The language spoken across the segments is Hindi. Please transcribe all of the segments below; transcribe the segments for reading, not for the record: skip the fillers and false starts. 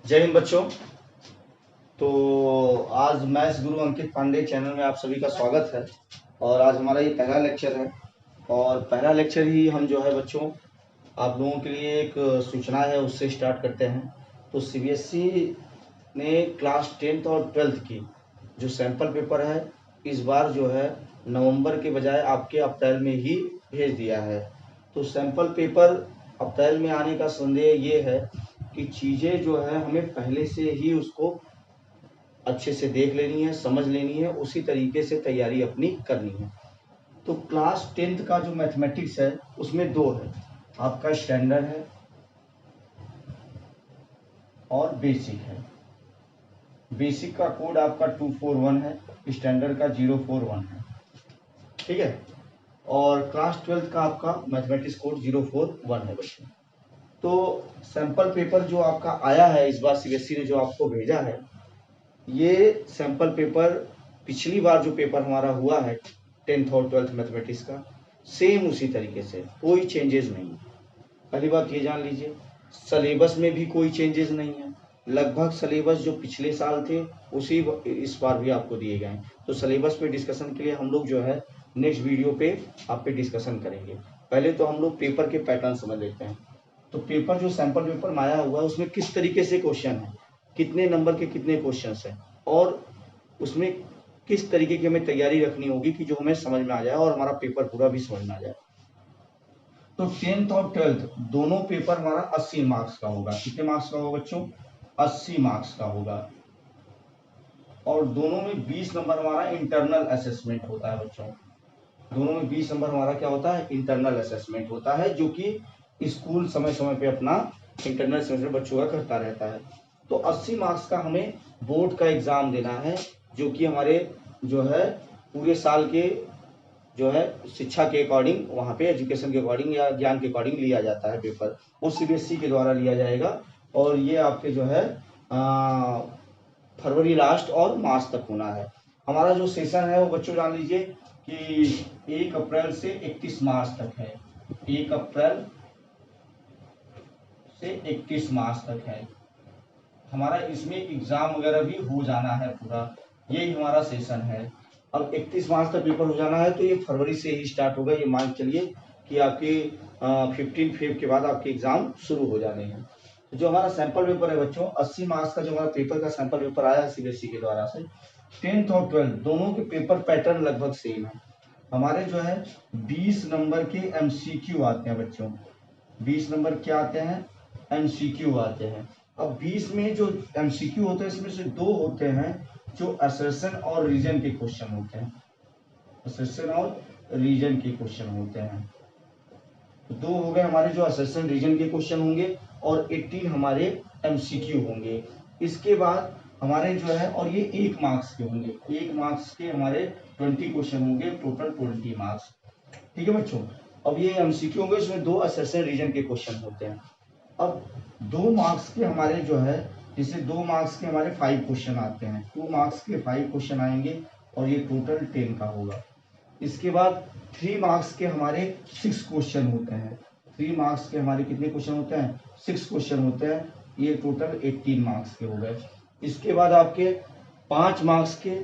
जय हिंद बच्चों। तो आज मैथ्स गुरु अंकित पांडे चैनल में आप सभी का स्वागत है। और आज हमारा ये पहला लेक्चर है और पहला लेक्चर ही हम जो है बच्चों आप लोगों के लिए एक सूचना है उससे स्टार्ट करते हैं। तो सीबीएसई ने क्लास 10th और 12th की जो सैंपल पेपर है इस बार जो है नवंबर के बजाय आपके अप्रैल में ही भेज दिया है। तो सैंपल पेपर अप्रैल में आने का संदेह ये है कि चीज़ें जो है हमें पहले से ही उसको अच्छे से देख लेनी है, समझ लेनी है, उसी तरीके से तैयारी अपनी करनी है। तो क्लास 10th का जो मैथमेटिक्स है उसमें दो है, आपका स्टैंडर्ड है और बेसिक है। बेसिक का कोड आपका 241 है, स्टैंडर्ड का 041 है, ठीक है। और क्लास 12th का आपका मैथमेटिक्स कोड 041 है बच्चों। तो सैंपल पेपर जो आपका आया है इस बार सीबीएसई ने जो आपको भेजा है, ये सैंपल पेपर पिछली बार जो पेपर हमारा हुआ है 10th और 12th मैथमेटिक्स का सेम उसी तरीके से, कोई चेंजेस नहीं। पहली बात ये जान लीजिए, सिलेबस में भी कोई चेंजेस नहीं है। लगभग सिलेबस जो पिछले साल थे उसी इस बार भी आपको दिए गए हैं। तो सिलेबस पे डिस्कशन के लिए हम लोग जो है नेक्स्ट वीडियो पे आप पे डिस्कशन करेंगे। पहले तो हम लोग पेपर के पैटर्न समझ लेते हैं। तो पेपर जो सैंपल पेपर में आया हुआ है उसमें किस तरीके से क्वेश्चन है, कितने नंबर के कितने क्वेश्चन हैं और उसमें किस तरीके की हमें तैयारी रखनी होगी कि जो हमें समझ में आ जाए और हमारा पेपर पूरा भी समझ में आ जाए। तो 10th और 12th दोनों पेपर हमारा 80 मार्क्स का होगा। कितने मार्क्स का होगा बच्चों? 80 मार्क्स का होगा। और दोनों में 20 नंबर हमारा इंटरनल असेसमेंट होता है बच्चों। दोनों में 20 नंबर हमारा क्या होता है? इंटरनल असेसमेंट होता है, जो कि स्कूल समय समय पे अपना इंटरनल असेसमेंट बच्चों का करता रहता है। तो 80 मार्क्स का हमें बोर्ड का एग्जाम देना है, जो कि हमारे जो है पूरे साल के जो है शिक्षा के अकॉर्डिंग, वहाँ पे एजुकेशन के अकॉर्डिंग या ज्ञान के अकॉर्डिंग लिया जाता है पेपर। वो सीबीएसई के द्वारा लिया जाएगा और ये आपके जो है फरवरी लास्ट और मार्च तक होना है। हमारा जो सेशन है वो बच्चों जान लीजिए कि 1 अप्रैल से 31 मार्च तक है। 1 अप्रैल से 31 मार्च तक है हमारा। इसमें एग्जाम वगैरह भी हो जाना है पूरा, यही हमारा सेशन है। अब 31 मार्च तक पेपर हो जाना है तो ये फरवरी से ही स्टार्ट होगा। ये मान चलिए कि आपके 15 फेब के बाद आपके एग्जाम शुरू हो जाने हैं। तो जो हमारा सैंपल पेपर है बच्चों 80 मार्क्स का जो हमारा पेपर का सैंपल पेपर आया है सीबीएसई के द्वारा से, 10th और 12th दोनों के पेपर पैटर्न लगभग सेम है। हमारे जो है 20 नंबर के एमसीक्यू आते हैं बच्चों। 20 नंबर क्या आते हैं? एमसीक्यू आते हैं। अब 20 में जो एमसीक्यू होते हैं इसमें से दो होते हैं जो असर्शन और रीजन के क्वेश्चन होते हैं। असर्शन और रीजन के क्वेश्चन होते हैं। तो दो हो गए हमारे जो असर्शन रीजन के क्वेश्चन होंगे और 18 हमारे एमसीक्यू होंगे। इसके बाद हमारे जो है, और ये 1 मार्क्स के होंगे, 1 मार्क्स के हमारे 20 क्वेश्चन होंगे, टोटल 20 मार्क्स। ठीक है बच्चों। अब ये एमसीक्यू होंगे, इसमें दो असर्शन रीजन के क्वेश्चन होते हैं। अब 2 मार्क्स के हमारे जो है, जैसे 2 मार्क्स के हमारे 5 क्वेश्चन आते हैं, 2 मार्क्स के 5 क्वेश्चन आएंगे और ये टोटल 10 का होगा। इसके बाद 3 मार्क्स के हमारे 6 क्वेश्चन होते हैं। 3 मार्क्स के हमारे कितने क्वेश्चन होते हैं? 6 क्वेश्चन होते हैं। ये टोटल 18 मार्क्स के हो गए। इसके बाद आपके 5 मार्क्स के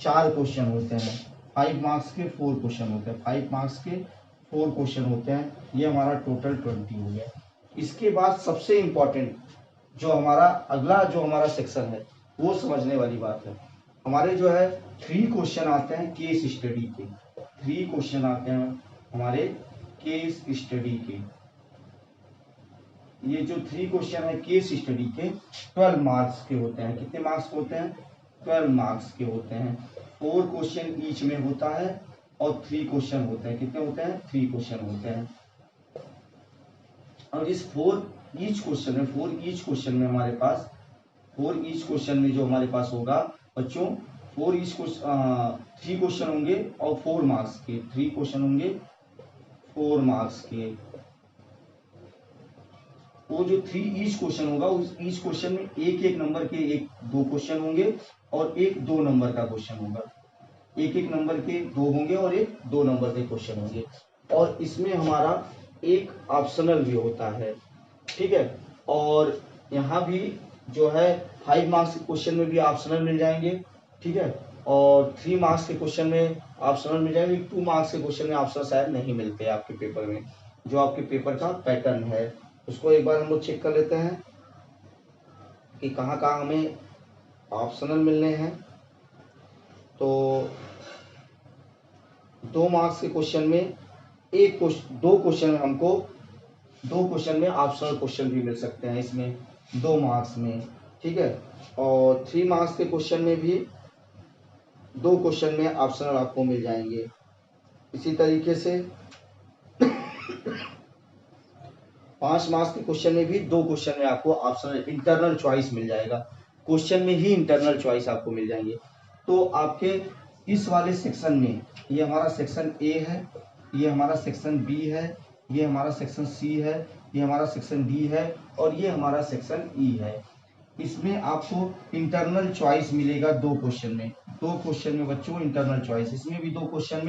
4 क्वेश्चन होते हैं। 5 मार्क्स के 4 क्वेश्चन होते हैं। 5 मार्क्स के 4 क्वेश्चन होते हैं। ये हमारा टोटल 20 हो गया। इसके बाद सबसे इंपॉर्टेंट जो हमारा अगला जो हमारा सेक्शन है वो समझने वाली बात है। हमारे जो है 3 क्वेश्चन आते हैं केस स्टडी के। 3 क्वेश्चन आते हैं हमारे केस स्टडी के। ये जो 3 क्वेश्चन है केस स्टडी के 12 मार्क्स के होते हैं। कितने मार्क्स के होते हैं? 12 मार्क्स के होते हैं। 4 क्वेश्चन ईच में होता है और 3 क्वेश्चन होते हैं। कितने होते हैं? 3 क्वेश्चन होते हैं। और इस 4 ईच क्वेश्चन में, 4 ईच क्वेश्चन में हमारे पास, 4 ईच क्वेश्चन में जो हमारे पास होगा बच्चों, 4 ईच क्वेश्चन 3 क्वेश्चन होंगे और 4 मार्क्स के, 3 क्वेश्चन होंगे 4 मार्क्स के। वो जो 3 ईच क्वेश्चन होगा उस ईच क्वेश्चन में एक एक नंबर के 1-2 क्वेश्चन होंगे और एक 2 नंबर का क्वेश्चन होगा। एक एक नंबर के 2 होंगे और एक 2 नंबर के क्वेश्चन होंगे। और इसमें हमारा एक ऑप्शनल भी होता है, ठीक है। और यहाँ भी जो है 5 मार्क्स के क्वेश्चन में भी ऑप्शनल मिल जाएंगे, ठीक है, और 3 मार्क्स के क्वेश्चन में ऑप्शनल मिल जाएंगे। 2 मार्क्स के क्वेश्चन में ऑप्शनल शायद नहीं मिलते आपके पेपर में। जो आपके पेपर का पैटर्न है उसको एक बार हम लोग चेक कर लेते हैं कि कहाँ कहाँ हमें ऑप्शनल मिलने हैं। तो 2 मार्क्स के क्वेश्चन में दो क्वेश्चन में ऑप्शनल क्वेश्चन भी मिल सकते हैं इसमें 2 मार्क्स में, ठीक है, और 3 मार्क्स के क्वेश्चन में भी 2 क्वेश्चन में ऑप्शनल आपको मिल जाएंगे। इसी तरीके से 5 मार्क्स के क्वेश्चन में भी 2 क्वेश्चन में आपको ऑप्शनल इंटरनल चॉइस मिल जाएगा, क्वेश्चन में ही इंटरनल चॉइस आपको मिल जाएंगे। तो आपके इस वाले सेक्शन में ये हमारा सेक्शन ए है, ये हमारा सेक्शन बी है, ये हमारा सेक्शन सी है, ये हमारा सेक्शन डी है और ये हमारा सेक्शन ई है। इसमें आपको इंटरनल चॉइस मिलेगा 2 क्वेश्चन में, 2 क्वेश्चन में बच्चों इंटरनल चॉइस, इसमें भी 2 क्वेश्चन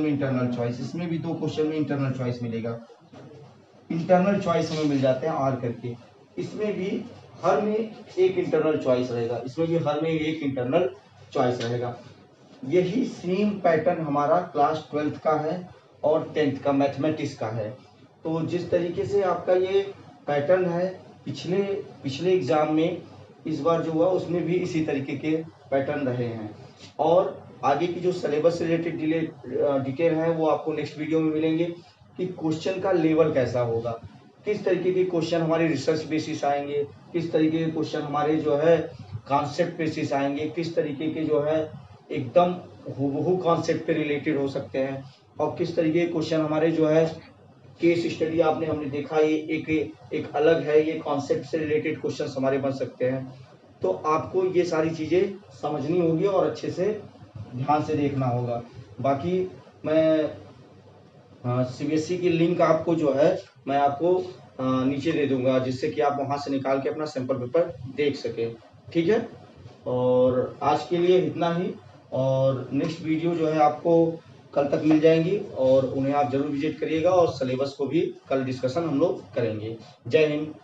में इंटरनल चॉइस, इसमें भी 2 क्वेश्चन में इंटरनल चॉइस मिलेगा। इंटरनल चॉइस हमें मिल जाते हैं आर करके। इसमें भी हर में एक इंटरनल चॉइस रहेगा, इसमें भी हर में एक इंटरनल चॉइस रहेगा। यही सेम पैटर्न हमारा क्लास 12th का है और 10th का मैथमेटिक्स का है। तो जिस तरीके से आपका ये पैटर्न है पिछले एग्जाम में इस बार जो हुआ उसमें भी इसी तरीके के पैटर्न रहे हैं। और आगे की जो सिलेबस से रिलेटेड डिटेल है वो आपको नेक्स्ट वीडियो में मिलेंगे कि क्वेश्चन का लेवल कैसा होगा, किस तरीके के क्वेश्चन हमारे रिसर्च बेसिस आएंगे, किस तरीके के क्वेश्चन हमारे जो है कॉन्सेप्ट बेसिस आएंगे, किस तरीके के जो है एकदम हूबहू कॉन्सेप्ट पे रिलेटेड हो सकते हैं, और किस तरीके के क्वेश्चन हमारे जो है केस स्टडी हमने देखा ये एक अलग है, ये कॉन्सेप्ट से रिलेटेड क्वेश्चन हमारे बन सकते हैं। तो आपको ये सारी चीज़ें समझनी होगी और अच्छे से ध्यान से देखना होगा। बाकी मैं सीबीएसई की लिंक आपको जो है मैं आपको नीचे दे दूंगा, जिससे कि आप वहां से निकाल के अपना सैंपल पेपर देख सकें, ठीक है। और आज के लिए इतना ही, और नेक्स्ट वीडियो जो है आपको कल तक मिल जाएंगी और उन्हें आप जरूर विजिट करिएगा, और सिलेबस को भी कल डिस्कशन हम लोग करेंगे। जय हिंद।